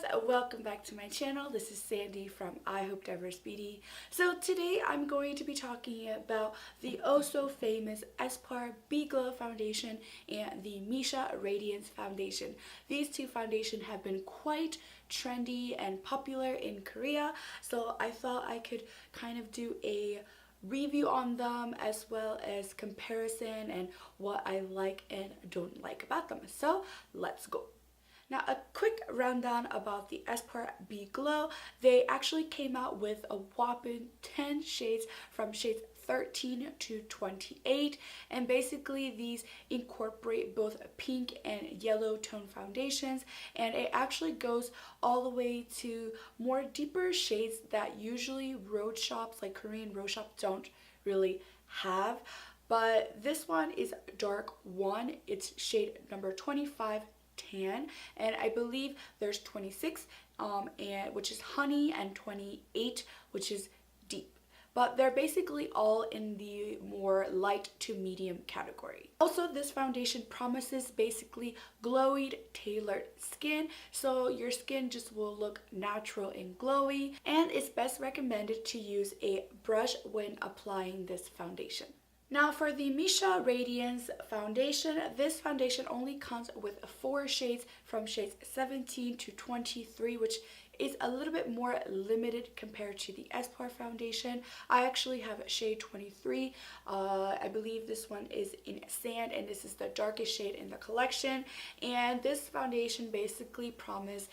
guys, welcome back to my channel. This is Sandy from ihopediversebeauty. So today I'm going to be talking about the oh so famous Espoir B Glow foundation and the Missha Radiance foundation. These two foundations have been quite trendy and popular in Korea, so I thought I could kind of do a review on them as well as comparison and what I like and don't like about them. So let's go. Now, a quick rundown about the Espoir B Glow. They actually came out with a whopping 10 shades from shades 13 to 28, and basically these incorporate both pink and yellow tone foundations, and it actually goes all the way to more deeper shades that usually road shops like Korean road shops don't really have. But this one is dark 1. It's shade number 25 tan, and I believe there's 26 and which is honey, and 28 which is deep, but they're basically all in the more light to medium category. Also, this foundation promises basically glowy tailored skin, so your skin just will look natural and glowy, and it's best recommended to use a brush when applying this foundation. Now for the Missha Radiance foundation, this foundation only comes with 4 shades from shades 17 to 23, which is a little bit more limited compared to the Espoir foundation. I actually have shade 23. I believe this one is in sand, and this is the darkest shade in the collection. And this foundation basically promises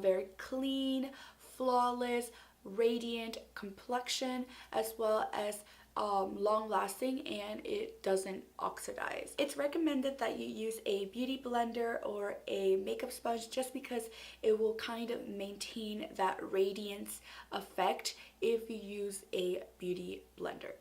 very clean, flawless, radiant complexion, as well as long lasting, and it doesn't oxidize. It's recommended that you use a beauty blender or a makeup sponge, just because it will kind of maintain that radiance effect if you use a beauty blender.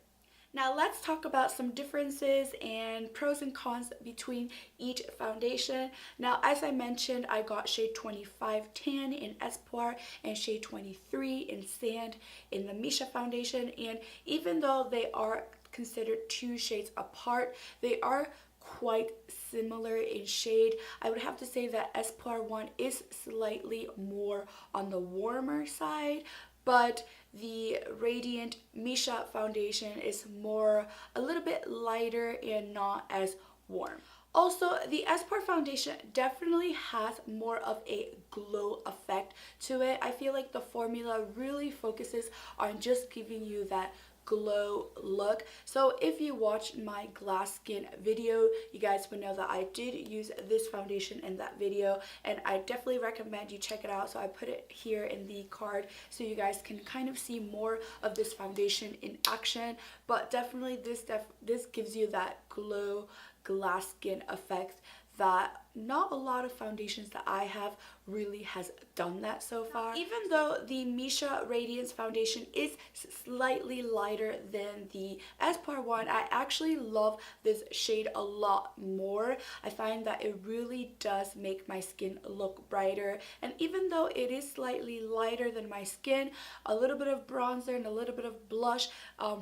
Now let's talk about some differences and pros and cons between each foundation. Now, as I mentioned, I got shade 25 tan in Espoir and shade 23 in sand in the Missha foundation, and even though they are considered 2 shades apart, they are quite similar in shade. I would have to say that Espoir one is slightly more on the warmer side, but the Radiant Missha foundation is a little bit lighter and not as warm. Also, the Espoir foundation definitely has more of a glow effect to it. I feel like the formula really focuses on just giving you that glow look. So if you watched my glass skin video, you guys would know that I did use this foundation in that video, and I definitely recommend you check it out. So I put it here in the card so you guys can kind of see more of this foundation in action. But definitely this gives you that glow glass skin effect that not a lot of foundations that I have really has done that so far. Even though the Missha Radiance foundation is slightly lighter than the Espoir one, I actually love this shade a lot more. I find that it really does make my skin look brighter, and even though it is slightly lighter than my skin, a little bit of bronzer and a little bit of blush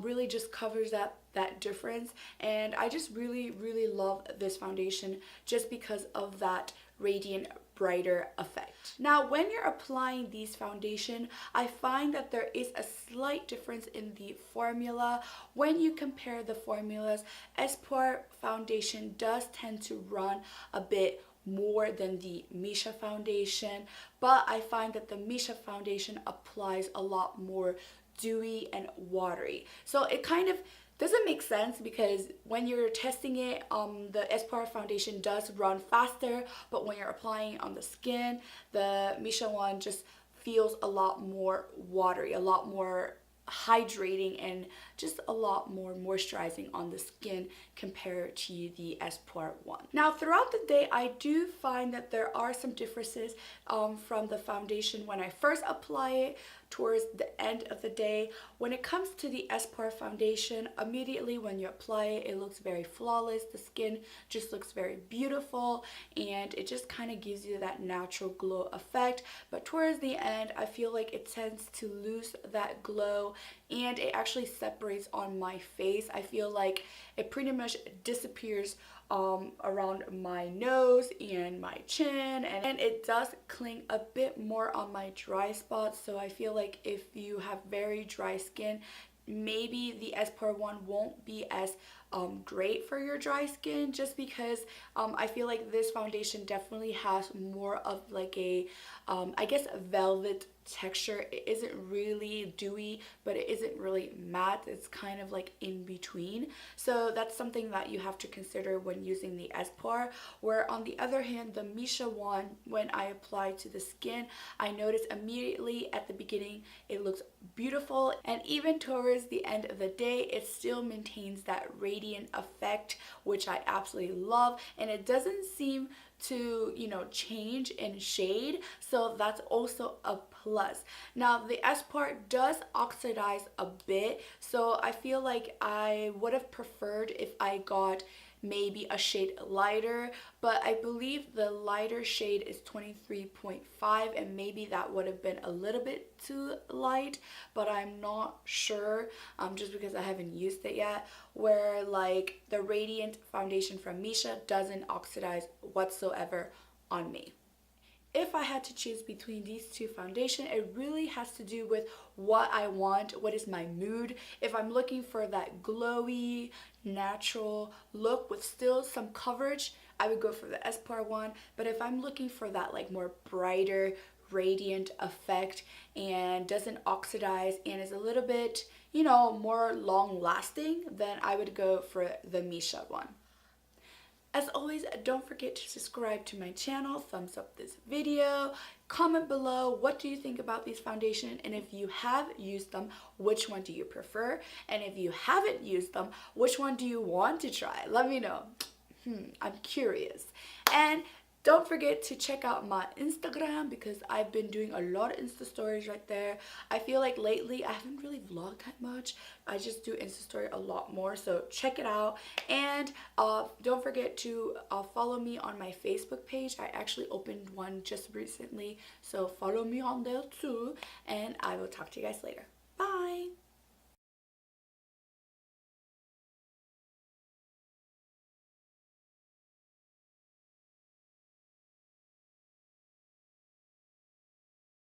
really just covers that difference, and I just really love this foundation just because of that radiant brighter effect. Now, when you're applying these foundation, I find that there is a slight difference in the formula. When you compare the formulas, Espoir foundation does tend to run a bit more than the Missha foundation, but I find that the Missha foundation applies a lot more dewy and watery. So it kind of doesn't make sense, because when you're testing it, the Espoir foundation does run faster, but when you're applying on the skin, the Missha one just feels a lot more watery, a lot more hydrating, and just a lot more moisturizing on the skin compared to the Espoir one. Now, throughout the day, I do find that there are some differences from the foundation when I first apply it towards the end of the day. When it comes to the Espoir foundation, immediately when you apply it, it looks very flawless. The skin just looks very beautiful, and it just kind of gives you that natural glow effect. But towards the end, I feel like it tends to lose that glow, and it actually separates on my face. I feel like it pretty much disappears around my nose and my chin, and it does cling a bit more on my dry spots. So I feel like if you have very dry skin, maybe the Espoir one won't be as great for your dry skin, just because I feel like this foundation definitely has more of like a I guess a velvet texture. It isn't really dewy, but it isn't really matte. It's kind of like in between. So that's something that you have to consider when using the Espoir. Where on the other hand, the Missha one, when I apply to the skin, I noticed immediately at the beginning it looks beautiful, and even towards the end of the day it still maintains that radiant effect, which I absolutely love, and it doesn't seem to, you know, change in shade, so that's also a plus. Now the Espoir does oxidize a bit, so I feel like I would have preferred if I got maybe a shade lighter, but I believe the lighter shade is 23.5, and maybe that would have been a little bit too light, but I'm not sure, just because I haven't used it yet. Where like the Radiant foundation from Missha doesn't oxidize whatsoever on me. If I had to choose between these two foundations, it really has to do with what I want, what is my mood. If I'm looking for that glowy, natural look with still some coverage, I would go for the Espoir one. But if I'm looking for that like more brighter, radiant effect and doesn't oxidize and is a little bit, you know, more long lasting, then I would go for the Missha one. As always, don't forget to subscribe to my channel, thumbs up this video, comment below what do you think about these foundations, and if you have used them, which one do you prefer? And if you haven't used them, which one do you want to try? Let me know. I'm curious. And don't forget to check out my Instagram, because I've been doing a lot of Insta stories right there. I feel like lately I haven't really vlogged that much. I just do Insta story a lot more, so check it out. And don't forget to follow me on my Facebook page. I actually opened one just recently, so follow me on there too. And I will talk to you guys later. Bye!